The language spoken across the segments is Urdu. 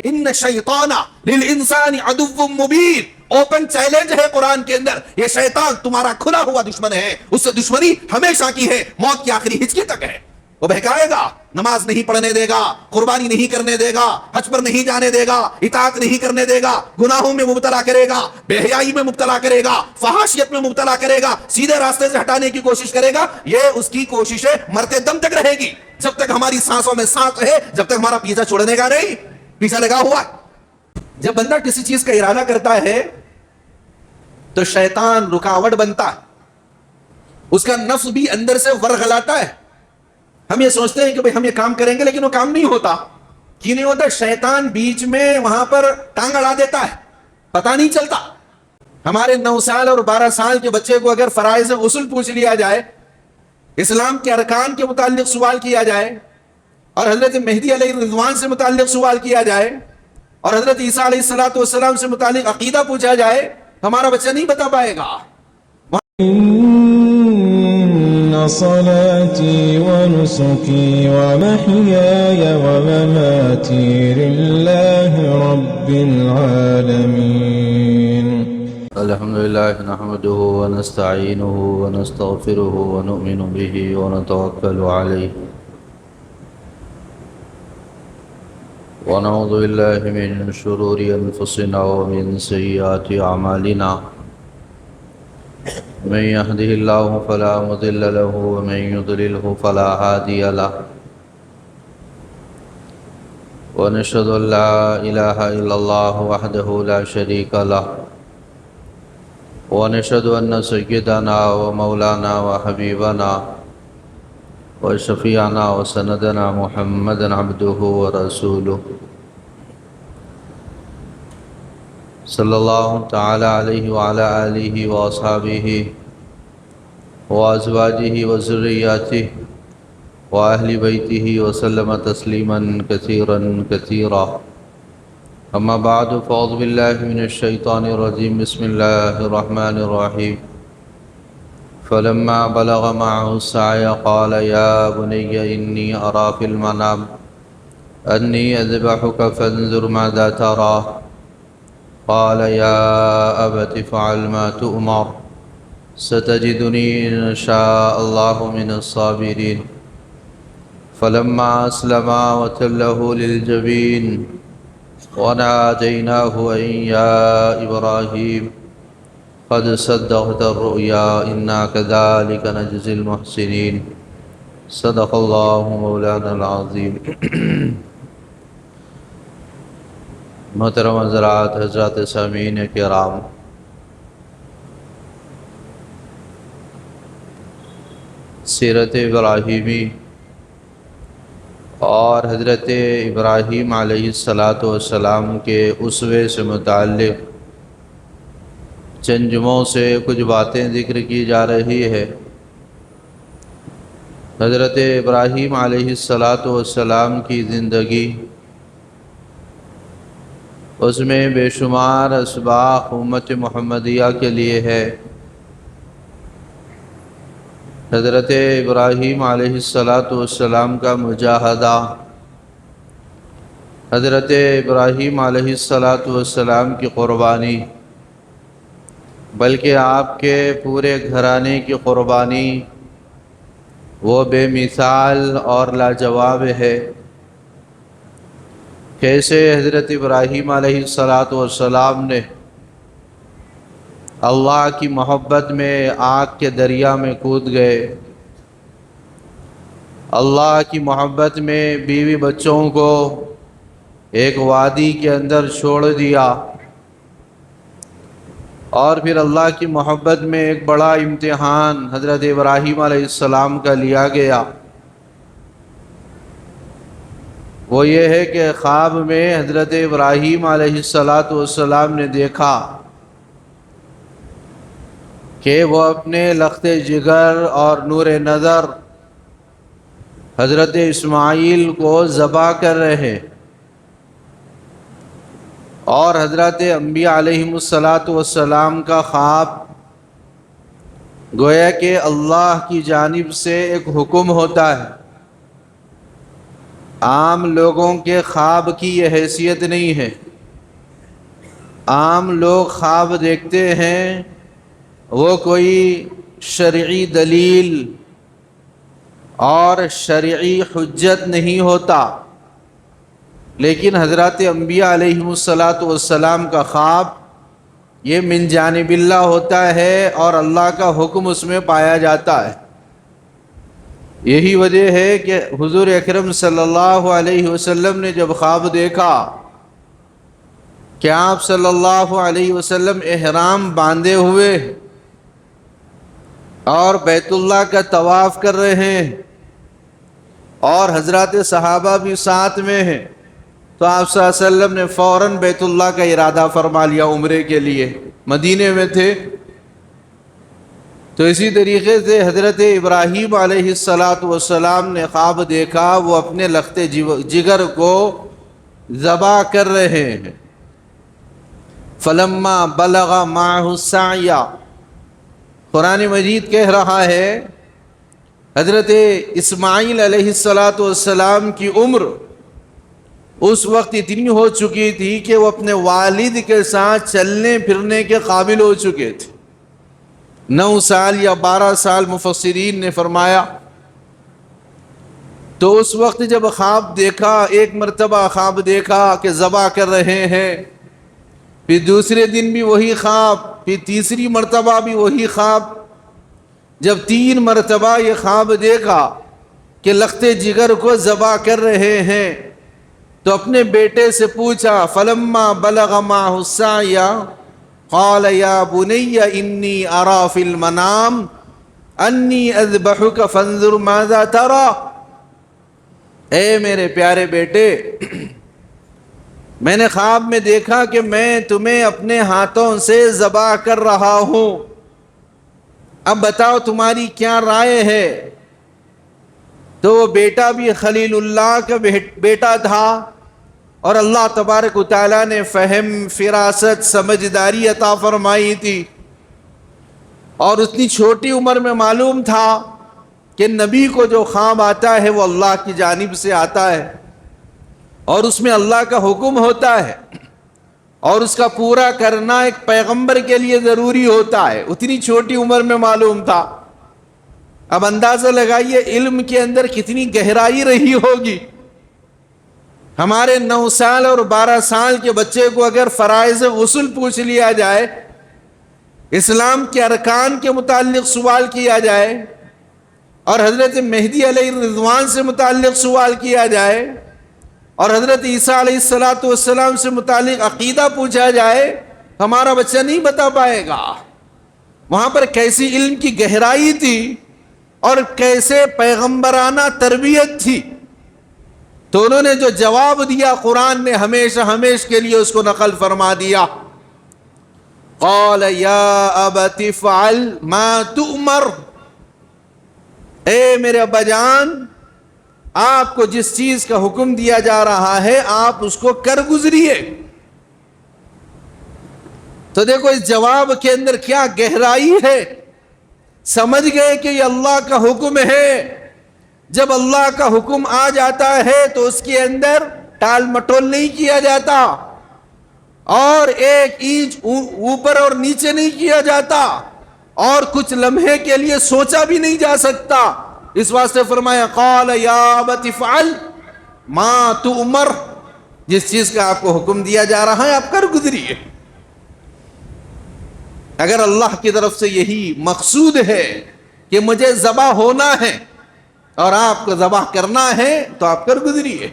ان الشیطان للانسان عدو مبین، اوپن چیلنج ہے قرآن کے اندر، یہ شیطان تمہارا کھلا ہوا دشمن ہے، اس سے دشمنی ہمیشہ کی ہے، موت کی آخری ہچکی تک ہے۔ وہ بہکائے گا، نماز نہیں پڑھنے دے گا، قربانی نہیں کرنے دے گا، حج پر نہیں جانے دے گا، اطاعت نہیں کرنے دے گا، گناہوں میں مبتلا کرے گا، بے حیائی میں مبتلا کرے گا، فحاشیت میں مبتلا کرے گا، سیدھے راستے سے ہٹانے کی کوشش کرے گا۔ یہ اس کی کوششیں مرتے دم تک رہے گی، جب تک ہماری سانسوں میں سانس ہے، جب تک ہمارا پیچھا چھوڑنے کا نہیں، پیچھا لگا ہوا ہے۔ جب بندہ کسی چیز کا ارادہ کرتا ہے تو شیطان رکاوٹ بنتا ہے، اس کا نفس بھی اندر سے ورغلاتا ہے۔ ہم یہ سوچتے ہیں کہ بھئی ہم یہ کام کریں گے، لیکن وہ کام نہیں ہوتا۔ کیوں نہیں ہوتا؟ شیطان بیچ میں وہاں پر ٹانگ اڑا دیتا ہے، پتہ نہیں چلتا۔ ہمارے 9 سال اور 12 سال کے بچے کو اگر فرائض غسل پوچھ لیا جائے، اسلام کے ارکان کے متعلق سوال کیا جائے، اور حضرت مہدی علیہ الرضوان سے متعلق سوال کیا جائے، اور حضرت عیسیٰ علیہ السلام سے متعلق عقیدہ پوچھا جائے، ہمارا بچہ نہیں بتا پائے گا۔ إن صلاتي ونسكي ومحياي ومماتي لله رب العالمين. الحمد لله نحمده ونستعينه ونستغفره ونؤمن به ونتوكل عليه ونعوذ بالله من شرور أنفسنا ومن سيئات أعمالنا، من يهده الله فلا مضل له ومن يضلله فلا هادي له، ونشهد أن لا إله إلا الله وحده لا شريك له، ونشهد أن سيدنا ومولانا وحبيبنا وشفيعنا وسندنا محمدا عبده ورسوله صلى الله تعالى عليه وعلى آله وأصحابه وأزواجه وذرياته وأهل بيته وسلم تسليما كثيرا كثيرا. أما بعد، فأعوذ بالله من الشيطان الرجيم. بسم الله الرحمن الرحيم. فلما بلغ معه السعي قال يا بني إني أرى في المنام أني أذبحك فانظر ماذا ترى. قال يا أبت افعل ما تؤمر ستجدني إن شاء الله من الصابرين. فلما أسلما وتله للجبين وناديناه أن يا إبراهيم قد صدقت الرؤيا إنا كذلك نجزي المحسنين. صدق الله مولانا العظيم. محترم حضرات، حضرات سامعین کرام، سیرت ابراہیمی اور حضرت ابراہیم علیہ السلام کے اسوے سے متعلق چند جمعوں سے کچھ باتیں ذکر کی جا رہی ہے۔ حضرت ابراہیم علیہ السلام کی زندگی، اس میں بے شمار اسباق امت محمدیہ کے لیے ہے۔ حضرت ابراہیم علیہ السلام کا مجاہدہ، حضرت ابراہیم علیہ السلام کی قربانی، بلکہ آپ کے پورے گھرانے کی قربانی، وہ بے مثال اور لاجواب ہے۔ کیسے حضرت ابراہیم علیہ السلام نے اللہ کی محبت میں آگ کے دریا میں کود گئے، اللہ کی محبت میں بیوی بچوں کو ایک وادی کے اندر چھوڑ دیا، اور پھر اللہ کی محبت میں ایک بڑا امتحان حضرت ابراہیم علیہ السلام کا لیا گیا۔ وہ یہ ہے کہ خواب میں حضرت ابراہیم علیہ السلام نے دیکھا کہ وہ اپنے لخت جگر اور نور نظر حضرت اسماعیل کو ذبح کر رہے، اور حضرت انبیاء علیہم السلام کا خواب گویا کہ اللہ کی جانب سے ایک حکم ہوتا ہے، عام لوگوں کے خواب کی یہ حیثیت نہیں ہے۔ عام لوگ خواب دیکھتے ہیں، وہ کوئی شرعی دلیل اور شرعی حجت نہیں ہوتا، لیکن حضرات انبیاء علیہم السلام کا خواب یہ من جانب اللہ ہوتا ہے اور اللہ کا حکم اس میں پایا جاتا ہے۔ یہی وجہ ہے کہ حضور اکرم صلی اللہ علیہ وسلم نے جب خواب دیکھا کہ آپ صلی اللہ علیہ وسلم احرام باندھے ہوئے اور بیت اللہ کا طواف کر رہے ہیں اور حضرات صحابہ بھی ساتھ میں ہیں، تو آپ صلی اللہ علیہ وسلم نے فوراً بیت اللہ کا ارادہ فرما لیا عمرے کے لیے، مدینے میں تھے۔ تو اسی طریقے سے حضرت ابراہیم علیہ السلام نے خواب دیکھا، وہ اپنے لخت جگر کو ذبح کر رہے ہیں۔ فلما بلغ معه السعی، قرآن مجید کہہ رہا ہے حضرت اسماعیل علیہ السلام کی عمر اس وقت اتنی ہو چکی تھی کہ وہ اپنے والد کے ساتھ چلنے پھرنے کے قابل ہو چکے تھے۔ 9 سال یا 12 سال مفسرین نے فرمایا۔ تو اس وقت جب خواب دیکھا، ایک مرتبہ خواب دیکھا کہ ذبح کر رہے ہیں، پھر دوسرے دن بھی وہی خواب، پھر تیسری مرتبہ بھی وہی خواب۔ جب 3 مرتبہ یہ خواب دیکھا کہ لخت جگر کو ذبح کر رہے ہیں، تو اپنے بیٹے سے پوچھا، فلما بلغ معه السعی قال یا بنی انی ارى فی المنام انی اذبحک فانظر ماذا ترى، اے میرے پیارے بیٹے، میں نے خواب میں دیکھا کہ میں تمہیں اپنے ہاتھوں سے ذبح کر رہا ہوں، اب بتاؤ تمہاری کیا رائے ہے؟ تو وہ بیٹا بھی خلیل اللہ کا بیٹا تھا، اور اللہ تبارک و تعالیٰ نے فہم، فراست، سمجھداری عطا فرمائی تھی، اور اتنی چھوٹی عمر میں معلوم تھا کہ نبی کو جو خواب آتا ہے وہ اللہ کی جانب سے آتا ہے، اور اس میں اللہ کا حکم ہوتا ہے، اور اس کا پورا کرنا ایک پیغمبر کے لیے ضروری ہوتا ہے۔ اتنی چھوٹی عمر میں معلوم تھا۔ اب اندازہ لگائیے علم کے اندر کتنی گہرائی رہی ہوگی۔ ہمارے 9 سال اور 12 سال کے بچے کو اگر فرائض غسل پوچھ لیا جائے، اسلام کے ارکان کے متعلق سوال کیا جائے، اور حضرت مہدی علیہ الرضوان سے متعلق سوال کیا جائے، اور حضرت عیسیٰ علیہ السلام سے متعلق عقیدہ پوچھا جائے، ہمارا بچہ نہیں بتا پائے گا وہاں پر کیسی علم کی گہرائی تھی اور کیسے پیغمبرانہ تربیت تھی۔ تو انہوں نے جو جواب دیا، قرآن نے ہمیشہ کے لیے اس کو نقل فرما دیا۔ قال یا ابت افعل ما تؤمر، اے میرے ابا جان، آپ کو جس چیز کا حکم دیا جا رہا ہے آپ اس کو کر گزریے۔ تو دیکھو اس جواب کے اندر کیا گہرائی ہے، سمجھ گئے کہ یہ اللہ کا حکم ہے۔ جب اللہ کا حکم آ جاتا ہے تو اس کے اندر ٹال مٹول نہیں کیا جاتا، اور ایک اینچ اوپر اور نیچے نہیں کیا جاتا، اور کچھ لمحے کے لیے سوچا بھی نہیں جا سکتا۔ اس واسطے فرمایا قال یا ابت افعل ما تؤمر، جس چیز کا آپ کو حکم دیا جا رہا ہے آپ کر گزریے۔ اگر اللہ کی طرف سے یہی مقصود ہے کہ مجھے ذبح ہونا ہے اور آپ کو ذبح کرنا ہے تو آپ کر گزریے۔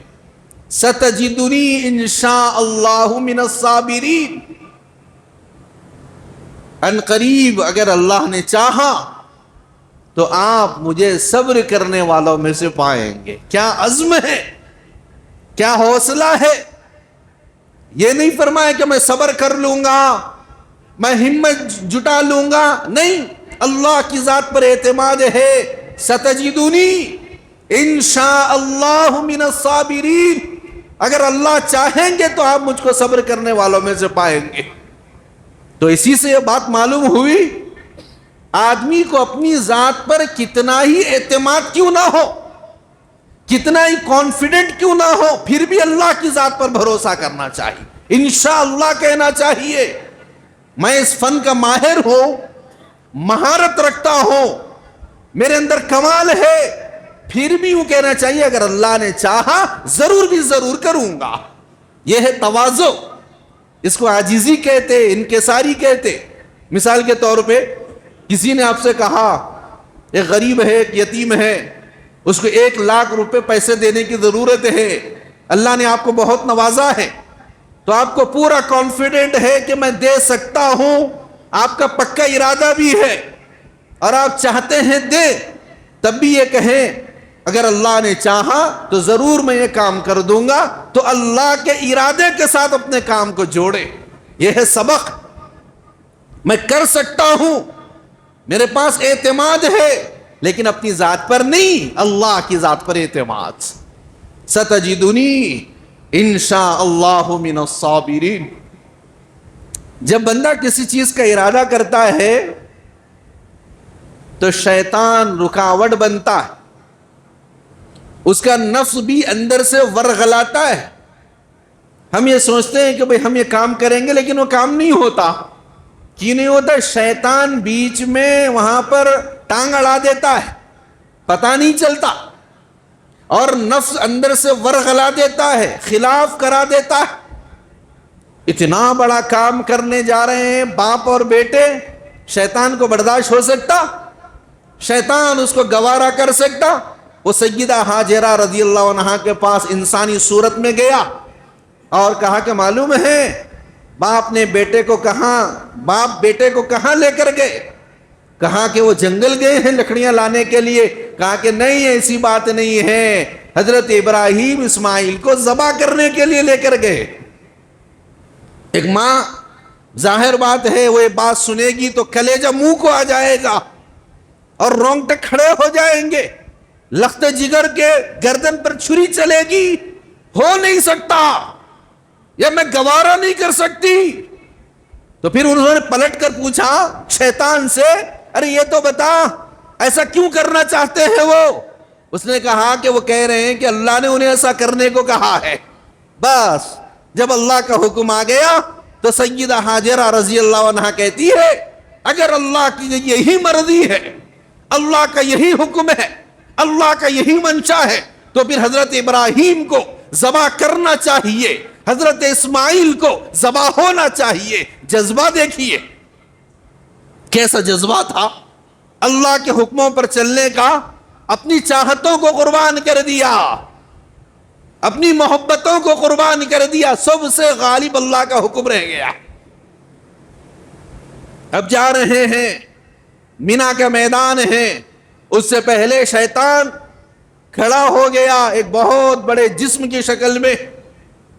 ستجدنی انشاء اللہ من الصابرین، ان قریب اگر اللہ نے چاہا تو آپ مجھے صبر کرنے والوں میں سے پائیں گے۔ کیا عزم ہے، کیا حوصلہ ہے۔ یہ نہیں فرمایا کہ میں صبر کر لوں گا، میں ہمت جٹا لوں گا، نہیں، اللہ کی ذات پر اعتماد ہے۔ ستجدنی انشاء اللہ من الصابرین، اگر اللہ چاہیں گے تو آپ مجھ کو صبر کرنے والوں میں سے پائیں گے۔ تو اسی سے یہ بات معلوم ہوئی، آدمی کو اپنی ذات پر کتنا ہی اعتماد کیوں نہ ہو، کتنا ہی کانفیڈنٹ کیوں نہ ہو پھر بھی اللہ کی ذات پر بھروسہ کرنا چاہیے، انشاءاللہ کہنا چاہیے۔ میں اس فن کا ماہر ہوں، مہارت رکھتا ہوں، میرے اندر کمال ہے، پھر بھی یوں کہنا چاہیے اگر اللہ نے چاہا ضرور بھی ضرور کروں گا۔ یہ ہے تواضع، اس کو عاجزی کہتے، انکساری کہتے۔ مثال کے طور پہ کسی نے آپ سے کہا ایک غریب ہے، ایک یتیم ہے، اس کو 1,00,000 روپے پیسے دینے کی ضرورت ہے، اللہ نے آپ کو بہت نوازا ہے، تو آپ کو پورا کانفیڈنٹ ہے کہ میں دے سکتا ہوں، آپ کا پکا ارادہ بھی ہے اور آپ چاہتے ہیں دے، تب بھی یہ کہیں اگر اللہ نے چاہا تو ضرور میں یہ کام کر دوں گا، تو اللہ کے ارادے کے ساتھ اپنے کام کو جوڑے۔ یہ ہے سبق، میں کر سکتا ہوں، میرے پاس اعتماد ہے، لیکن اپنی ذات پر نہیں، اللہ کی ذات پر اعتماد۔ ستجدنی انشاء اللہ من الصابرین۔ جب بندہ کسی چیز کا ارادہ کرتا ہے تو شیطان رکاوٹ بنتا ہے، اس کا نفس بھی اندر سے ورغلاتا ہے۔ ہم یہ سوچتے ہیں کہ بھئی ہم یہ کام کریں گے، لیکن وہ کام نہیں ہوتا۔ کی نہیں ہوتا؟ شیطان بیچ میں وہاں پر ٹانگ اڑا دیتا ہے، پتہ نہیں چلتا، اور نفس اندر سے ورغلا دیتا ہے، خلاف کرا دیتا ہے۔ اتنا بڑا کام کرنے جا رہے ہیں باپ اور بیٹے، شیطان کو برداشت ہو سکتا؟ شیطان اس کو گوارا کر سکتا؟ وہ سیدہ ہاجرہ رضی اللہ عنہا کے پاس انسانی صورت میں گیا اور کہا کہ معلوم ہے باپ بیٹے کو کہاں لے کر گئے؟ کہا کہ وہ جنگل گئے ہیں لکڑیاں لانے کے لیے۔ کہا کہ نہیں، ایسی بات نہیں ہے، حضرت ابراہیم اسماعیل کو ذبح کرنے کے لیے لے کر گئے۔ ایک ماں، ظاہر بات ہے وہ یہ بات سنے گی تو کلیجہ منہ کو آ جائے گا اور رونگٹے کھڑے ہو جائیں گے، لخت جگر کے گردن پر چھری چلے گی، ہو نہیں سکتا، یا میں گوارا نہیں کر سکتی۔ تو پھر انہوں نے پلٹ کر پوچھا شیطان سے، ارے یہ تو بتا ایسا کیوں کرنا چاہتے ہیں وہ؟ اس نے کہا کہ وہ کہہ رہے ہیں کہ اللہ نے انہیں ایسا کرنے کو کہا ہے۔ بس جب اللہ کا حکم آ گیا تو سیدہ ہاجرہ رضی اللہ عنہا کہتی ہے اگر اللہ کی یہی مرضی ہے، اللہ کا یہی حکم ہے، اللہ کا یہی منشا ہے، تو پھر حضرت ابراہیم کو ذبح کرنا چاہیے، حضرت اسماعیل کو ذبح ہونا چاہیے۔ جذبہ دیکھیے کیسا جذبہ تھا، اللہ کے حکموں پر چلنے کا، اپنی چاہتوں کو قربان کر دیا، اپنی محبتوں کو قربان کر دیا، سب سے غالب اللہ کا حکم رہ گیا۔ اب جا رہے ہیں، مینا کا میدان ہے، اس سے پہلے شیطان کھڑا ہو گیا ایک بہت بڑے جسم کی شکل میں،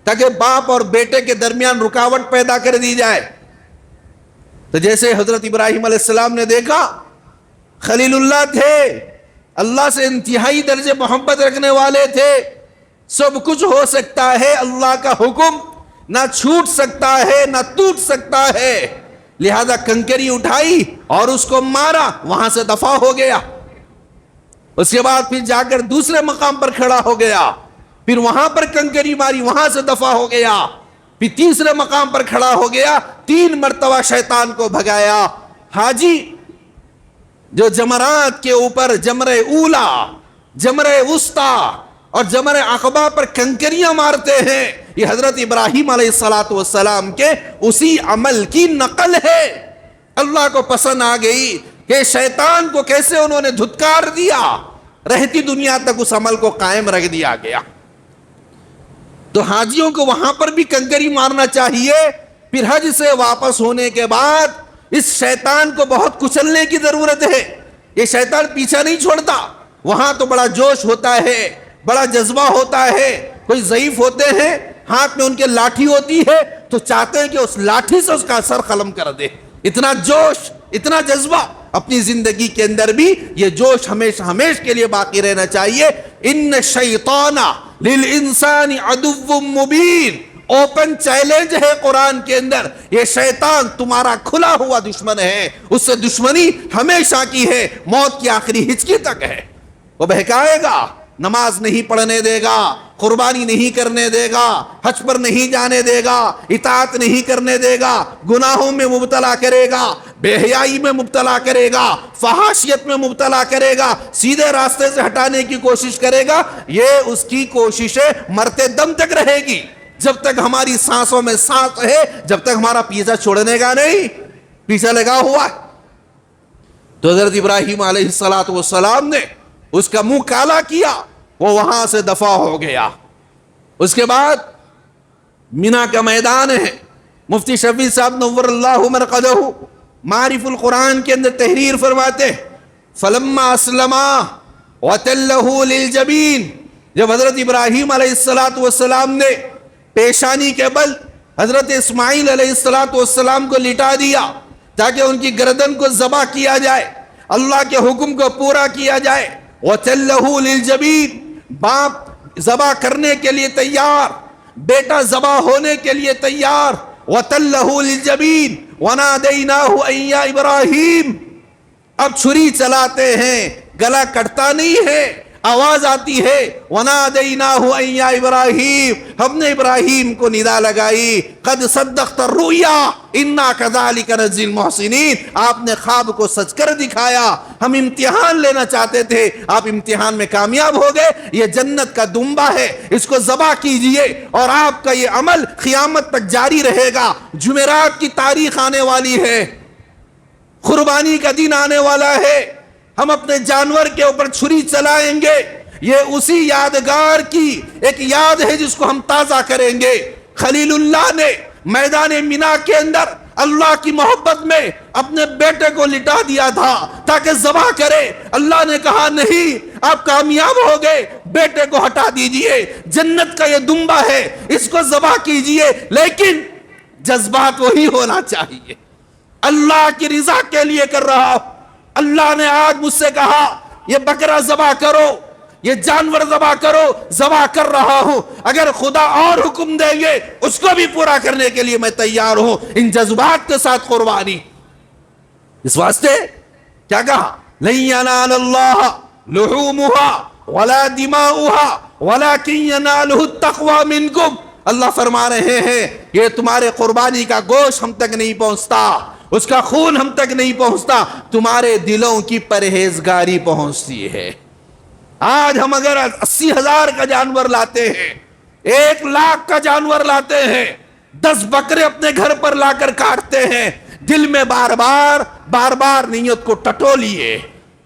تاکہ باپ اور بیٹے کے درمیان رکاوٹ پیدا کر دی جائے۔ تو جیسے حضرت ابراہیم علیہ السلام نے دیکھا، خلیل اللہ تھے، اللہ سے انتہائی درجے محبت رکھنے والے تھے، سب کچھ ہو سکتا ہے، اللہ کا حکم نہ چھوٹ سکتا ہے نہ ٹوٹ سکتا ہے، لہذا کنکری اٹھائی اور اس کو مارا، وہاں سے دفع ہو گیا۔ اس کے بعد پھر جا کر دوسرے مقام پر کھڑا ہو گیا، پھر وہاں پر کنکری ماری، وہاں سے دفع ہو گیا، پھر تیسرے مقام پر کھڑا ہو گیا، 3 مرتبہ شیطان کو بھگایا۔ حاجی جو جمرات کے اوپر جمرہ اولا، جمرہ وسطی اور جمرہ عقبہ پر کنکریاں مارتے ہیں، یہ حضرت ابراہیم علیہ السلام کے اسی عمل کی نقل ہے۔ اللہ کو پسند آ گئی کہ شیطان کو کیسے انہوں نے دھتکار دیا، رہتی دنیا تک اس عمل کو قائم رکھ دیا گیا۔ تو حاجیوں کو وہاں پر بھی کنکری مارنا چاہیے۔ پھر حج سے واپس ہونے کے بعد اس شیطان کو بہت کچلنے کی ضرورت ہے، یہ شیطان پیچھا نہیں چھوڑتا۔ وہاں تو بڑا جوش ہوتا ہے، بڑا جذبہ ہوتا ہے، کوئی ضعیف ہوتے ہیں، ہاتھ میں ان کے لاٹھی ہوتی ہے تو چاہتے ہیں کہ اس لاٹھی سے اس کا سر قلم کر دے۔ اتنا جوش، اتنا جذبہ، اپنی زندگی کے اندر بھی یہ جوش ہمیشہ کے لیے باقی رہنا چاہیے۔ ان الشیطان للانسان عدو مبین، اوپن چیلنج ہے قرآن کے اندر، یہ شیطان تمہارا کھلا ہوا دشمن ہے، اس سے دشمنی ہمیشہ کی ہے، موت کی آخری ہچکی تک ہے۔ وہ بہکائے گا، نماز نہیں پڑھنے دے گا، قربانی نہیں کرنے دے گا، حج پر نہیں جانے دے گا، اطاعت نہیں کرنے دے گا، گناہوں میں مبتلا کرے گا، بے حیائی میں مبتلا کرے گا، فحاشیت میں مبتلا کرے گا، سیدھے راستے سے ہٹانے کی کوشش کرے گا، یہ اس کی کوششیں مرتے دم تک رہے گی۔ جب تک ہماری سانسوں میں سانس ہے، جب تک ہمارا پیچھا چھوڑنے گا نہیں، پیچھا لگا ہوا ہے۔ تو حضرت ابراہیم علیہ السلام نے اس کا منہ کالا کیا، وہ وہاں سے دفع ہو گیا۔ اس کے بعد مینا کا میدان ہے، مفتی شفیع صاحب نور اللہ مرقدہ معارف القرآن کے اندر تحریر فرماتے ہیں، فلما اسلما وتلہ للجبین، جب حضرت ابراہیم علیہ السلام نے پیشانی کے بل حضرت اسماعیل علیہ السلام کو لٹا دیا تاکہ ان کی گردن کو ذبح کیا جائے، اللہ کے حکم کو پورا کیا جائے، وَتَلَّهُ لِلْجَبِينِ، باپ ذبح کرنے کے لیے تیار، بیٹا ذبح ہونے کے لیے تیار، وَتَلَّهُ لِلْجَبِينِ وَنَادَيْنَاهُ أَن يَا إِبْرَاهِيمُ، اب چھری چلاتے ہیں، گلا کٹتا نہیں ہے، آواز آتی ہے، وَنَادَيْنَاهُ أَن يَا إِبْرَاهِيمُ، ہم نے ابراہیم کو ندا لگائی، قد صدقت الرؤیا انا كذلك نجزي المحسنین، آپ نے خواب کو سچ کر دکھایا، ہم امتحان لینا چاہتے تھے، آپ امتحان میں کامیاب ہو گئے، یہ جنت کا دمبا ہے، اس کو ذبح کیجئے، اور آپ کا یہ عمل قیامت تک جاری رہے گا۔ جمعرات کی تاریخ آنے والی ہے، قربانی کا دن آنے والا ہے، ہم اپنے جانور کے اوپر چھری چلائیں گے، یہ اسی یادگار کی ایک یاد ہے جس کو ہم تازہ کریں گے۔ خلیل اللہ نے میدان مینا کے اندر اللہ کی محبت میں اپنے بیٹے کو لٹا دیا تھا تاکہ ذبح کرے، اللہ نے کہا نہیں، آپ کامیاب ہو گئے، بیٹے کو ہٹا دیجئے، جنت کا یہ دمبا ہے، اس کو ذبح کیجئے، لیکن جذبات وہی ہونا چاہیے، اللہ کی رضا کے لیے کر رہا ہوں۔ اللہ نے آج مجھ سے کہا یہ بکرا ذبح کرو، یہ جانور ذبح کرو، ذبح کر رہا ہوں، اگر خدا اور حکم دیں گے اس کو بھی پورا کرنے کے لیے میں تیار ہوں، ان جذبات کے ساتھ قربانی۔ اس واسطے کیا کہا، لن ینال اللہ لحومها ولا دماؤها ولکن ینالہ التقوی منکم، اللہ فرما رہے ہیں یہ تمہارے قربانی کا گوشت ہم تک نہیں پہنچتا، اس کا خون ہم تک نہیں پہنچتا، تمہارے دلوں کی پرہیزگاری پہنچتی ہے۔ آج ہم اگر 80,000 کا جانور لاتے ہیں، 1,00,000 کا جانور لاتے ہیں، 10 بکرے اپنے گھر پر لا کر کاٹتے ہیں، دل میں بار بار نیت کو ٹٹولیے،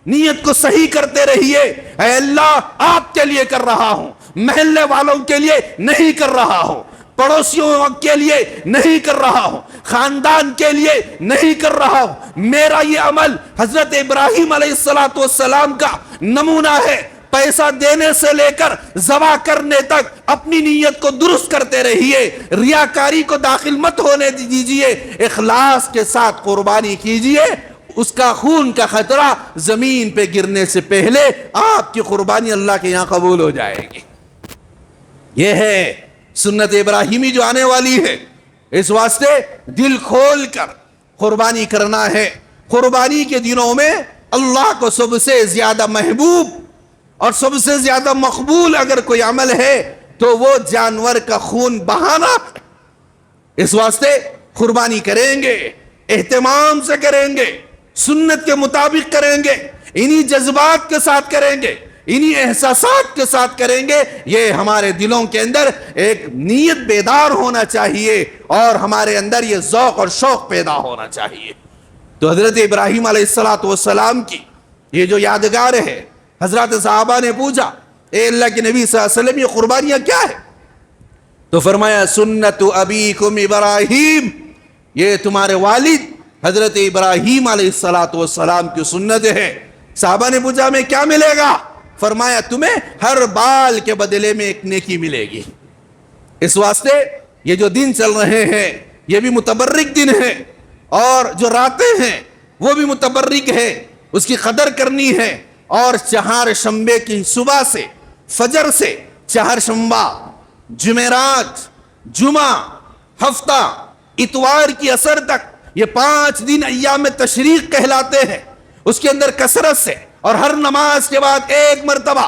نیت کو صحیح کرتے رہیے، اے اللہ آپ کے لیے کر رہا ہوں، محلے والوں کے لیے نہیں کر رہا ہوں، پڑوسیوں کے لیے نہیں کر رہا ہوں، خاندان کے لیے نہیں کر رہا ہوں، میرا یہ عمل حضرت ابراہیم علیہ السلام کا نمونہ ہے۔ پیسہ دینے سے لے کر ذبح کرنے تک اپنی نیت کو درست کرتے رہیے، ریاکاری کو داخل مت ہونے دیجیے، اخلاص کے ساتھ قربانی کیجیے، اس کا خون کا خطرہ زمین پہ گرنے سے پہلے آپ کی قربانی اللہ کے یہاں قبول ہو جائے گی۔ یہ ہے سنت ابراہیمی جو آنے والی ہے، اس واسطے دل کھول کر قربانی کرنا ہے۔ قربانی کے دنوں میں اللہ کو سب سے زیادہ محبوب اور سب سے زیادہ مقبول اگر کوئی عمل ہے تو وہ جانور کا خون بہانا ہے۔ اس واسطے قربانی کریں گے، اہتمام سے کریں گے، سنت کے مطابق کریں گے، انہی جذبات کے ساتھ کریں گے، انہی احساسات کے ساتھ کریں گے، یہ ہمارے دلوں کے اندر ایک نیت بیدار ہونا چاہیے اور ہمارے اندر یہ ذوق اور شوق پیدا ہونا چاہیے۔ تو حضرت ابراہیم علیہ السلام کی یہ جو یادگار ہے، حضرات صحابہ نے پوچھا اے اللہ کے نبی صلی اللہ علیہ وسلم یہ قربانیاں کیا ہے؟ تو فرمایا سنت ابیکم ابراہیم، یہ تمہارے والد حضرت ابراہیم علیہ السلام کی سنت ہے۔ صحابہ نے پوچھا ہمیں کیا ملے گا؟ فرمایا تمہیں ہر بال کے بدلے میں ایک نیکی ملے گی۔ اس واسطے یہ جو دن چل رہے ہیں یہ بھی متبرک دن ہے، اور جو راتیں ہیں وہ بھی متبرک ہے، اس کی قدر کرنی ہے۔ اور چہار شنبے کی صبح سے، فجر سے چہار شنبہ، جمعرات، جمعہ، ہفتہ، اتوار کی عصر تک، یہ 5 دن ایام تشریق کہلاتے ہیں۔ اس کے اندر کثرت سے اور ہر نماز کے بعد ایک مرتبہ